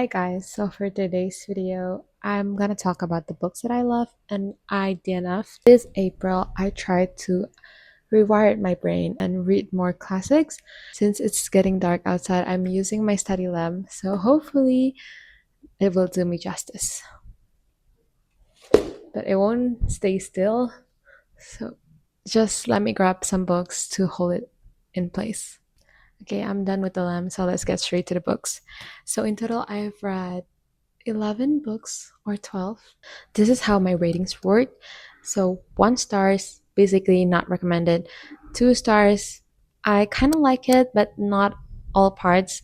Hi guys, so for today's video, I'm gonna talk about the books that I love and I DNF. This April, I tried to rewire my brain and read more classics. Since it's getting dark outside, I'm using my study lamp, so hopefully it will do me justice. But it won't stay still, so just let me grab some books to hold it in place. Okay, I'm done with the lamp, so let's get straight to the books. So in total, I've read 11 books or 12. This is how my ratings work. So 1 stars, basically not recommended. 2 stars, I kind of like it, but not all parts.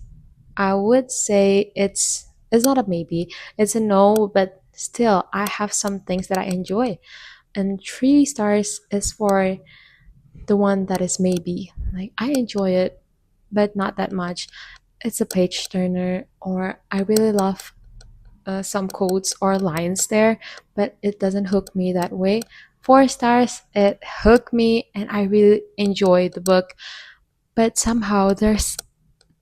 I would say it's not a maybe. It's a no, but still I have some things that I enjoy. And 3 stars is for the one that is maybe. Like I enjoy it, but not that much. It's a page turner, or I really love some quotes or lines there, but it doesn't hook me that way. 4 stars, it hooked me and I really enjoyed the book. But somehow there's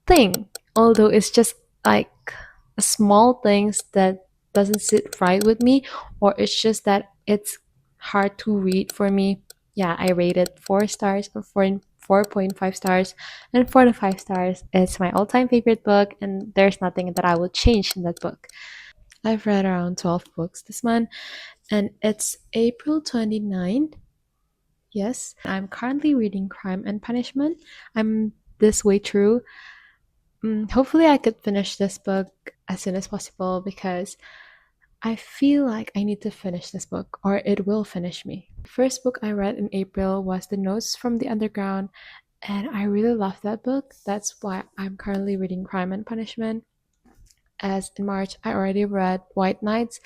thing, although it's just like a small things that doesn't sit right with me, or it's just that it's hard to read for me. Yeah, I rated 4 stars or 4.5 stars, and for the 5 stars, it's my all-time favorite book, and there's nothing that I would change in that book. I've read around 12 books this month, and it's April 29th. Yes, I'm currently reading Crime and Punishment. I'm this way through. Hopefully, I could finish this book as soon as possible because I feel like I need to finish this book or it will finish me. The first book I read in April was The Notes from the Underground, and I really love that book. That's why I'm currently reading Crime and Punishment. As in March, I already read White Nights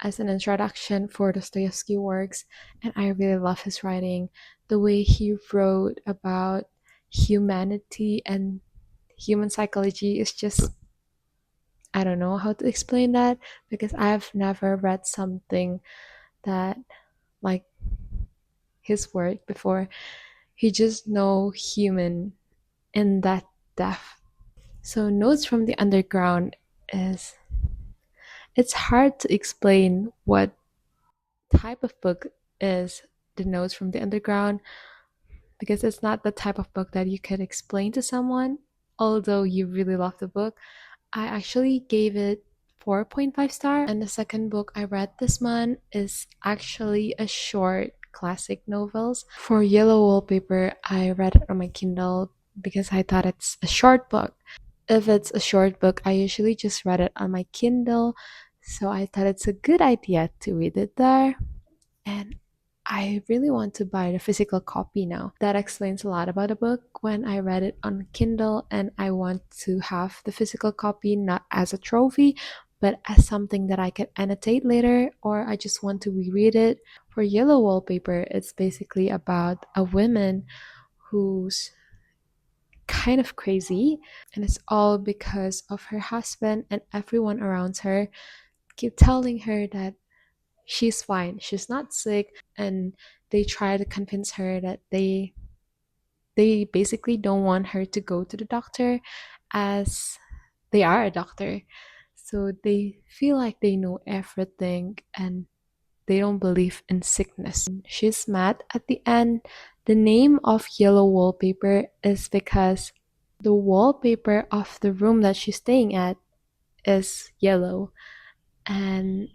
as an introduction for Dostoevsky works, and I really love his writing. The way he wrote about humanity and human psychology is just, I don't know how to explain that because I've never read something that like his work before. He just know human in that depth. So Notes from the Underground is, it's hard to explain what type of book is The Notes from the Underground because it's not the type of book that you could explain to someone, although you really love the book. I actually gave it 4.5 star, and the second book I read this month is actually a short classic novels. For Yellow Wallpaper, I read it on my Kindle because I thought it's a short book. If it's a short book, I usually just read it on my Kindle, so I thought it's a good idea to read it there. And I really want to buy the physical copy now. That explains a lot about the book when I read it on Kindle, and I want to have the physical copy not as a trophy, but as something that I can annotate later, or I just want to reread it. For Yellow Wallpaper, it's basically about a woman who's kind of crazy, and it's all because of her husband and everyone around her keep telling her that she's fine, she's not sick, and they try to convince her that they basically don't want her to go to the doctor as they are a doctor. So they feel like they know everything and they don't believe in sickness. She's mad at the end. The name of Yellow Wallpaper is because the wallpaper of the room that she's staying at is yellow, and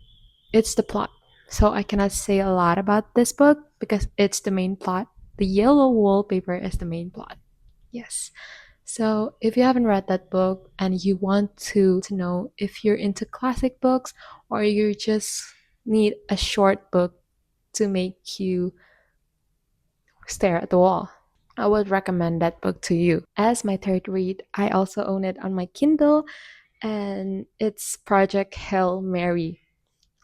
it's the plot. So I cannot say a lot about this book because it's the main plot. The Yellow Wallpaper is the main plot. Yes. So if you haven't read that book and you want to know if you're into classic books or you just need a short book to make you stare at the wall, I would recommend that book to you. As my third read, I also own it on my Kindle, and it's Project Hail Mary.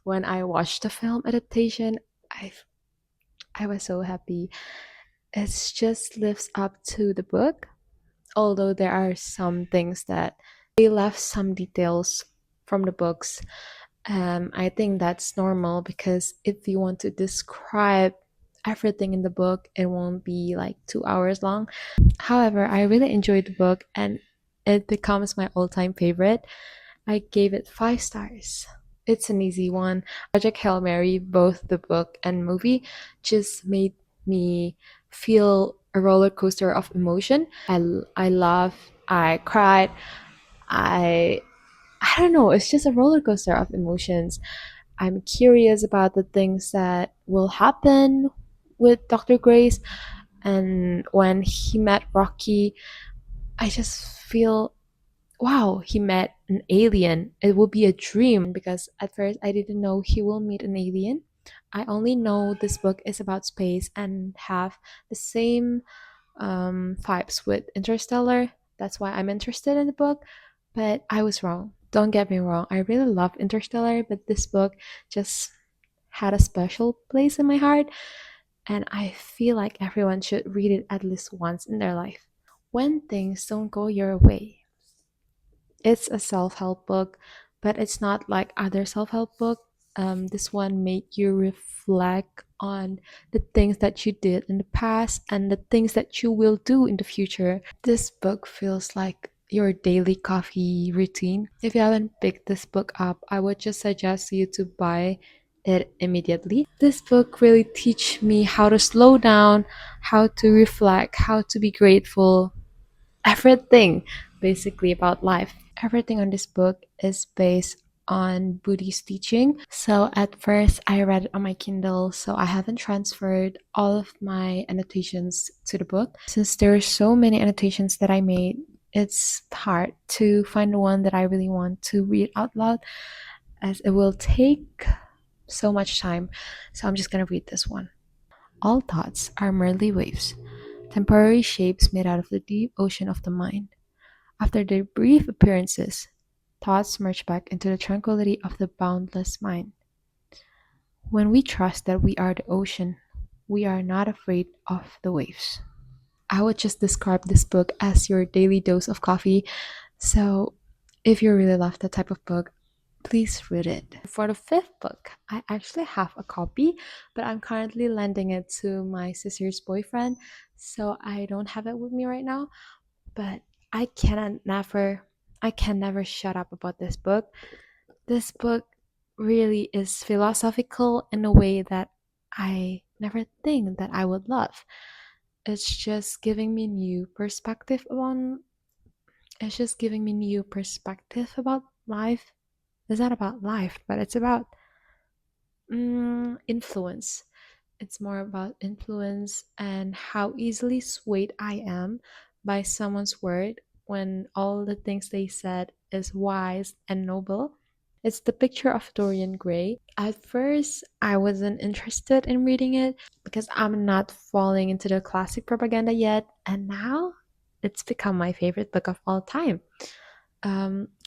When I watched the film adaptation, I I was so happy. It just lives up to the book, although there are some things that they left some details from the books. I think that's normal because if you want to describe everything in the book, it won't be like 2 hours long. However, I really enjoyed the book and it becomes my all time favorite. I gave it 5 stars. It's an easy one. Project Hail Mary, both the book and movie, just made me feel a roller coaster of emotion. I laughed, I cried, I I don't know, it's just a roller coaster of emotions. I'm curious about the things that will happen with Dr. Grace, and when he met Rocky, I just feel wow, he met an alien. It will be a dream because at first I didn't know he will meet an alien. I only know this book is about space and have the same vibes with Interstellar. That's why I'm interested in the book, but I was wrong. Don't get me wrong. I really love Interstellar, but this book just had a special place in my heart, and I feel like everyone should read it at least once in their life. When things don't go your way, it's a self-help book, but it's not like other self-help book. This one make you reflect on the things that you did in the past and the things that you will do in the future. This book feels like your daily coffee routine. If you haven't picked this book up, I would just suggest you to buy it immediately. This book really teach me how to slow down, how to reflect, how to be grateful, everything basically about life. Everything on this book is based on Buddhist teaching. So at first I read it on my Kindle, so I haven't transferred all of my annotations to the book. Since there are so many annotations that I made, it's hard to find the one that I really want to read out loud as it will take so much time. So I'm just gonna read this one. All thoughts are merely waves, temporary shapes made out of the deep ocean of the mind. After their brief appearances, thoughts merge back into the tranquility of the boundless mind. When we trust that we are the ocean, we are not afraid of the waves. I would just describe this book as your daily dose of coffee. So, if you really love that type of book, please read it. For the fifth book, I actually have a copy, but I'm currently lending it to my sister's boyfriend, so I don't have it with me right now. But I cannot never I can never shut up about this book. This book really is philosophical in a way that I never think that I would love. It's just giving me new perspective on it's just giving me new perspective about life. It's not about life, but it's about influence. It's more about influence and how easily swayed I am by someone's word when all the things they said is wise and noble. It's the picture of Dorian Gray. At first, I wasn't interested in reading it because I'm not falling into the classic propaganda yet, and now it's become my favorite book of all time,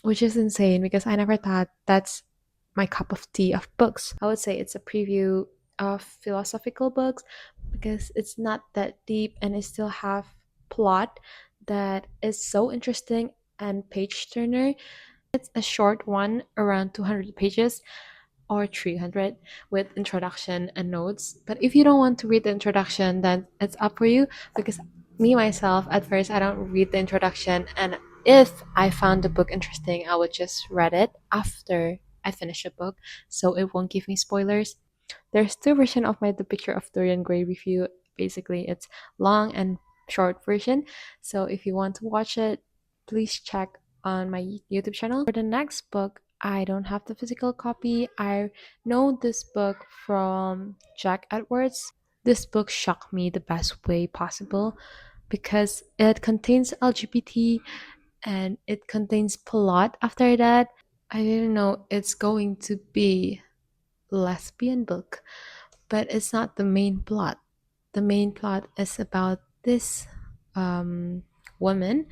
which is insane because I never thought that's my cup of tea of books. I would say it's a preview of philosophical books because it's not that deep and it still have plot that is so interesting and page turner. It's a short one, around 200 pages or 300 with introduction and notes. But if you don't want to read the introduction, then it's up for you because me myself at first I don't read the introduction, and if I found the book interesting, I would just read it after I finish the book so it won't give me spoilers. There's two versions of my The Picture of Dorian Gray review. Basically, it's long and short version. So if you want to watch it, please check on my YouTube channel. For the next book, I don't have the physical copy. I know this book from Jack Edwards. This book shocked me the best way possible because it contains LGBT and it contains plot after that. I didn't know it's going to be lesbian book, but it's not the main plot. The main plot is about this um, woman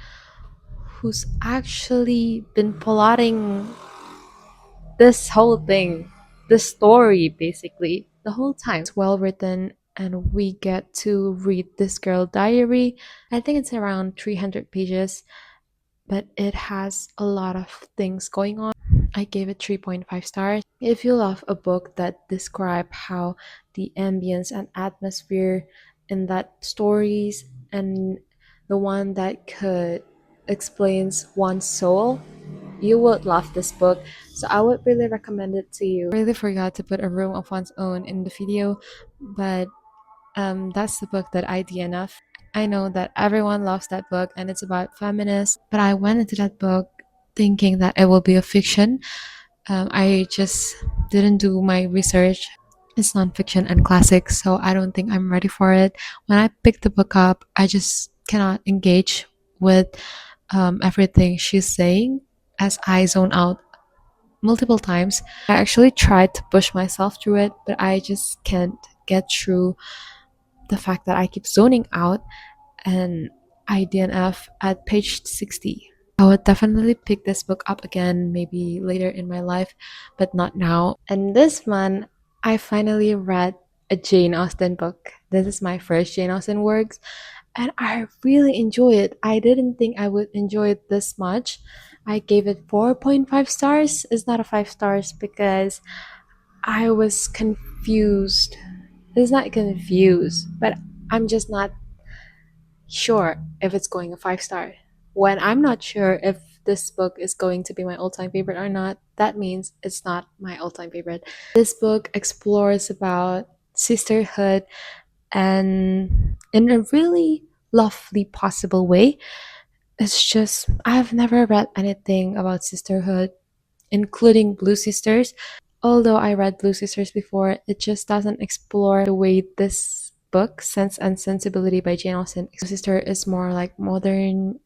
who's actually been plotting this whole thing, the story basically, the whole time. It's well written, and we get to read this girl diary. I think it's around 300 pages, but it has a lot of things going on. I gave it 3.5 stars. If you love a book that describe how the ambience and atmosphere in that stories and the one that could explains one's soul, you would love this book. So I would really recommend it to you. I really forgot to put A Room of One's Own in the video, but that's the book that I DNF. I know that everyone loves that book and it's about feminists, but I went into that book thinking that it will be a fiction. I just didn't do my research. It's nonfiction and classic, so I don't think I'm ready for it. When I picked the book up, I just cannot engage with everything she's saying as I zone out multiple times. I actually tried to push myself through it, but I just can't get through the fact that I keep zoning out and I DNF at page 60. I would definitely pick this book up again maybe later in my life, but not now. And this month, I finally read a Jane Austen book. This is my first Jane Austen works, and I really enjoy it. I didn't think I would enjoy it this much. I gave it 4.5 stars. It's not a 5 stars because I was confused. It's not confused, but I'm just not sure if it's going a 5 star. When I'm not sure if this book is going to be my all-time favorite or not, that means it's not my all-time favorite. This book explores about sisterhood and in a really lovely possible way. It's just I've never read anything about sisterhood, including Blue Sisters. Although I read Blue Sisters before, it just doesn't explore the way this book, Sense and Sensibility by Jane Austen. Blue Sister is more like modern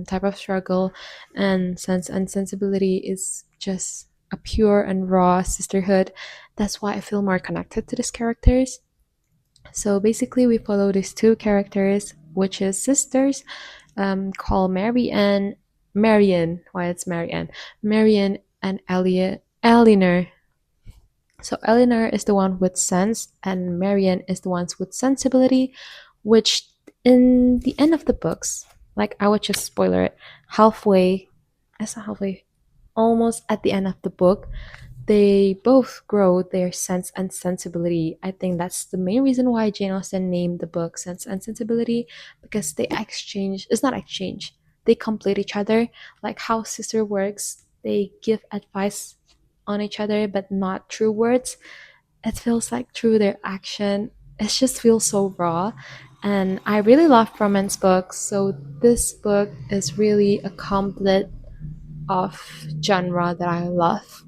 type of struggle, and Sense and Sensibility is just a pure and raw sisterhood. That's why I feel more connected to these characters. So basically, we follow these two characters, which is sisters, called Mary and Marian. Why it's Marianne? Marian and Elliot. Eleanor. So Eleanor is the one with sense, and Marian is the ones with sensibility, which in the end of the books, like I would just spoiler it, halfway, it's not halfway, almost at the end of the book, they both grow their sense and sensibility. I think that's the main reason why Jane Austen named the book Sense and Sensibility, because they exchange, it's not exchange, they complete each other, like how sister works. They give advice on each other, but not through words. It feels like through their action. It just feels so raw. And I really love romance books, so this book is really a complete of genre that I love.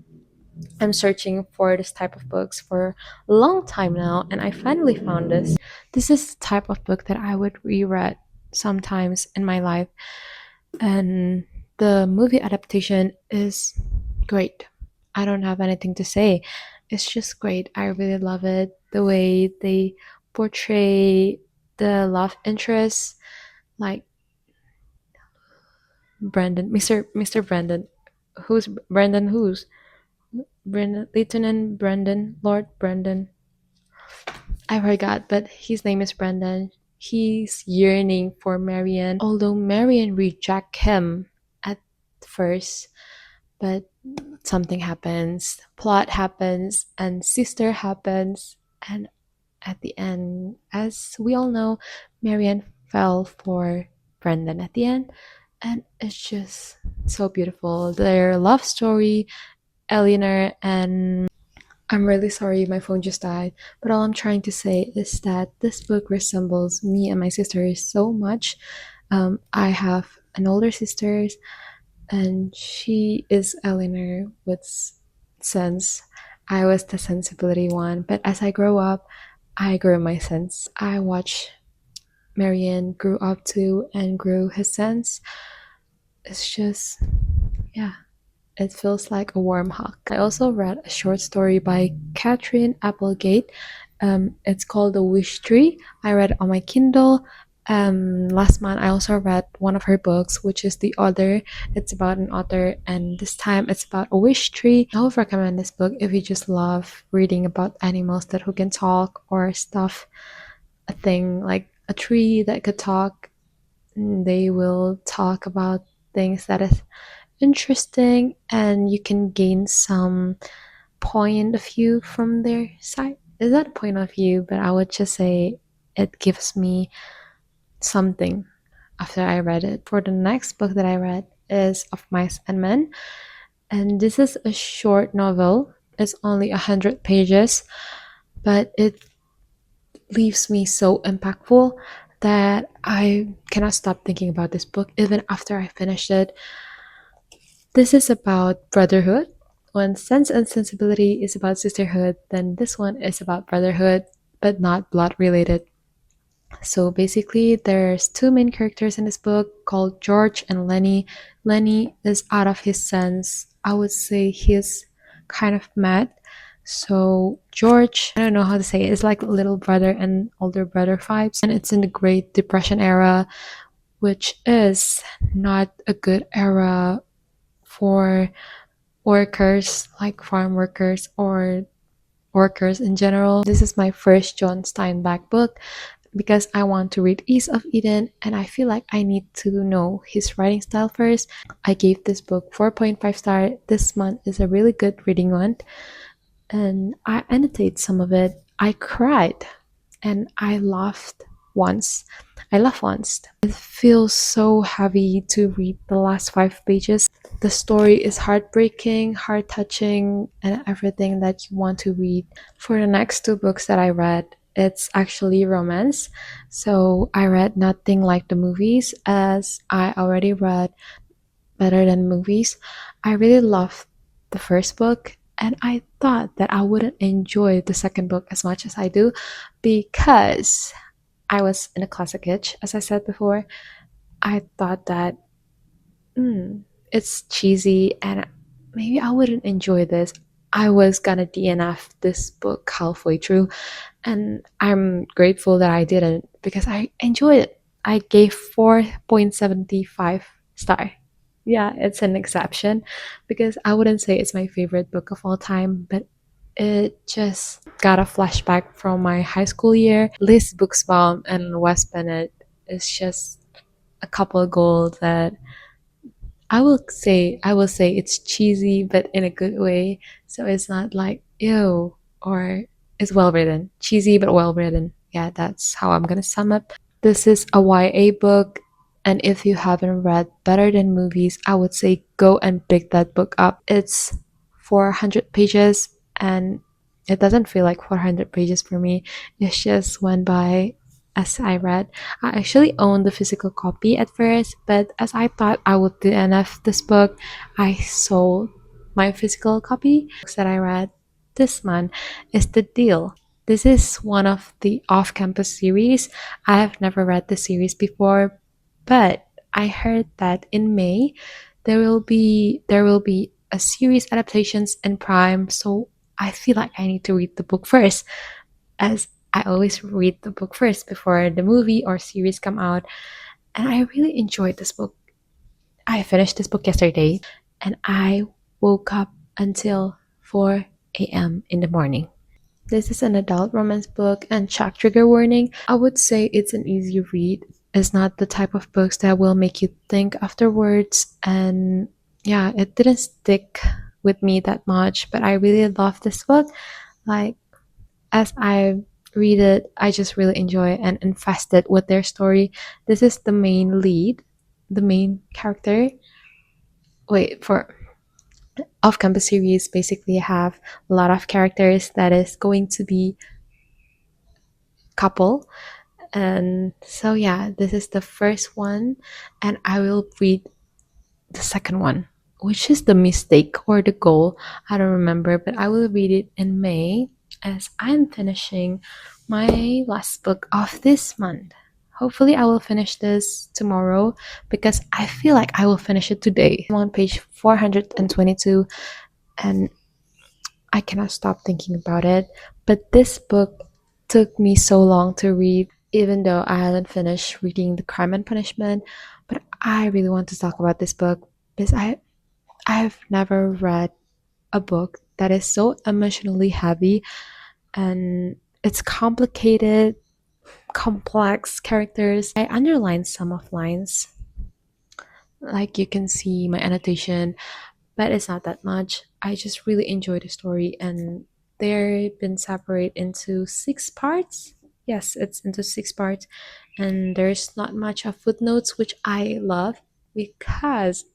I'm searching for this type of books for a long time now, and I finally found this. This is the type of book that I would reread sometimes in my life, and the movie adaptation is great. I don't have anything to say. It's just great. I really love it. The way they portray the love interest, like Mr. Brandon. Who's Brandon? Who's Brendan, Lieutenant Brendan, Lord Brendan. I forgot, but his name is Brendan. He's yearning for Marian, although Marian rejects him at first, but something happens, plot happens, and sister happens, and at the end, as we all know, Marian fell for Brendan at the end, and it's just so beautiful. Their love story, Eleanor and I'm really sorry, my phone just died. But all I'm trying to say is that this book resembles me and my sisters so much. I have an older sister, and she is Eleanor with sense. I was the sensibility one, but as I grow up, I grew my sense. I watch Marianne grew up too and grew his sense. It's just, yeah. It feels like a warm hug. I also read a short story by Catherine Applegate. It's called The Wishtree. I read it on my Kindle. Last month, I also read one of her books, which is The Other. It's about an author, and this time it's about a wish tree. I would recommend this book if you just love reading about animals that who can talk or stuff. A thing like a tree that could talk. They will talk about things that is interesting, and you can gain some point of view from their side. Is that a point of view? But I would just say it gives me something after I read it. For the next book that I read, is Of Mice and Men, and this is a short novel. It's only 100 pages, but it leaves me so impactful that I cannot stop thinking about this book even after I finished it. This is about brotherhood. When Sense and Sensibility is about sisterhood, then this one is about brotherhood, but not blood related. So basically, there's two main characters in this book called George and Lenny. Lenny is out of his sense. I would say he's kind of mad. So George, I don't know how to say it. It's like little brother and older brother vibes, and it's in the Great Depression era, which is not a good era for workers, like farm workers or workers in general. This is my first John Steinbeck book because I want to read East of Eden and I feel like I need to know his writing style first. I gave this book 4.5 star. This month is a really good reading one and I annotate some of it. I cried and I laughed once. I laughed once. It feels so heavy to read the last 5 pages. The story is heartbreaking, heart touching, and everything that you want to read. For the next two books that I read, it's actually romance. So I read Nothing Like the Movies, as I already read Better Than Movies. I really loved the first book, and I thought that I wouldn't enjoy the second book as much as I do because I was in a classic itch, as I said before. I thought that it's cheesy and maybe I wouldn't enjoy this. I was gonna DNF this book halfway through, and I'm grateful that I didn't because I enjoyed it. I gave 4.75 star. Yeah, it's an exception because I wouldn't say it's my favorite book of all time, but it just got a flashback from my high school year. Liz Buxbaum and Wes Bennett is just a couple of goals that I will say it's cheesy but in a good way. So it's not like ew or it's well written. Cheesy but well written. Yeah, that's how I'm gonna sum up. This is a YA book, and if you haven't read Better Than Movies, I would say go and pick that book up. It's 400 pages and it doesn't feel like 400 pages for me. It just went by as I read. I actually owned the physical copy at first, but as I thought I would DNF this book, I sold my physical copy. Books that I read this month is The Deal. This is one of the off campus series. I have never read the series before, but I heard that in May there will be a series adaptations in Prime, so I feel like I need to read the book first as I always read the book first before the movie or series come out. And I really enjoyed this book. I finished this book yesterday and I woke up until 4 a.m. in the morning. This is an adult romance book and check trigger warning. I would say it's an easy read. It's not the type of books that will make you think afterwards. And yeah, it didn't stick with me that much, but I really love this book. Like, as I read it, I just really enjoy and invested with their story. This is the main lead, the main character. Wait, for off campus series basically have a lot of characters that is going to be couple. And so yeah, this is the first one and I will read the second one, which is the mistake or the goal. I don't remember, but I will read it in May as I'm finishing my last book of this month. Hopefully, I will finish this tomorrow because I feel like I will finish it today. I'm on page 422 and I cannot stop thinking about it. But this book took me so long to read, even though I hadn't finished reading The Crime and Punishment. But I really want to talk about this book because I've never read a book that is so emotionally heavy and it's complicated, complex characters. I underlined some of lines, like you can see my annotation, but it's not that much. I just really enjoy the story, and they've been separated into 6 parts. Yes, it's into 6 parts, and there's not much of footnotes, which I love because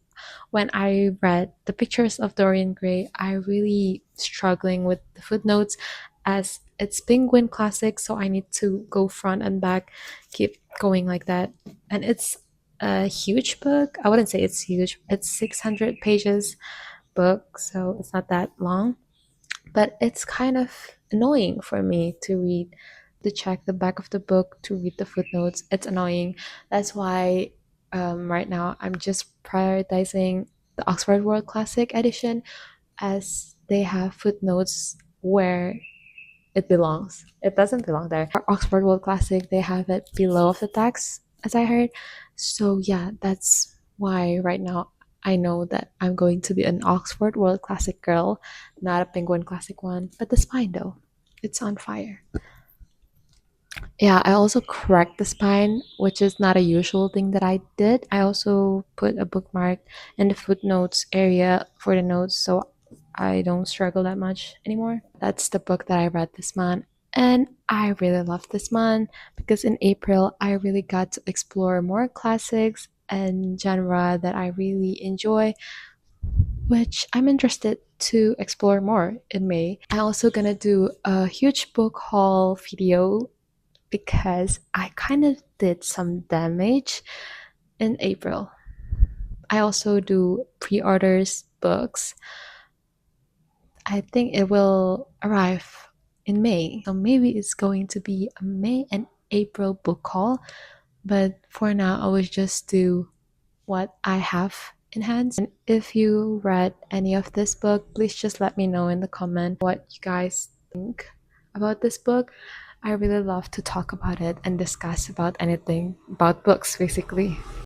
when I read the pictures of Dorian Gray, I really struggling with the footnotes as it's Penguin Classic, so I need to go front and back, keep going like that. And it's a huge book. I wouldn't say it's huge. It's 600 pages book, so it's not that long, but it's kind of annoying for me to read, to check the back of the book, to read the footnotes. It's annoying. That's why right now I'm just prioritizing the Oxford World Classic edition, as they have footnotes where it belongs. It doesn't belong there. Our Oxford World Classic, they have it below of the text, as I heard. So yeah, that's why right now I know that I'm going to be an Oxford World Classic girl, not a Penguin Classic one. But the spine though, it's on fire. Yeah, I also correct the spine, which is not a usual thing that I did. I also put a bookmark in the footnotes area for the notes, so I don't struggle that much anymore. That's the book that I read this month, and I really love this month because in April I really got to explore more classics and genre that I really enjoy, which I'm interested to explore more in May. I'm also gonna do a huge book haul video because I kind of did some damage in April. I also do pre orders books. I think it will arrive in May. So maybe it's going to be a May and April book haul. But for now, I will just do what I have in hand. And if you read any of this book, please just let me know in the comment what you guys think about this book. I really love to talk about it and discuss about anything about books, basically.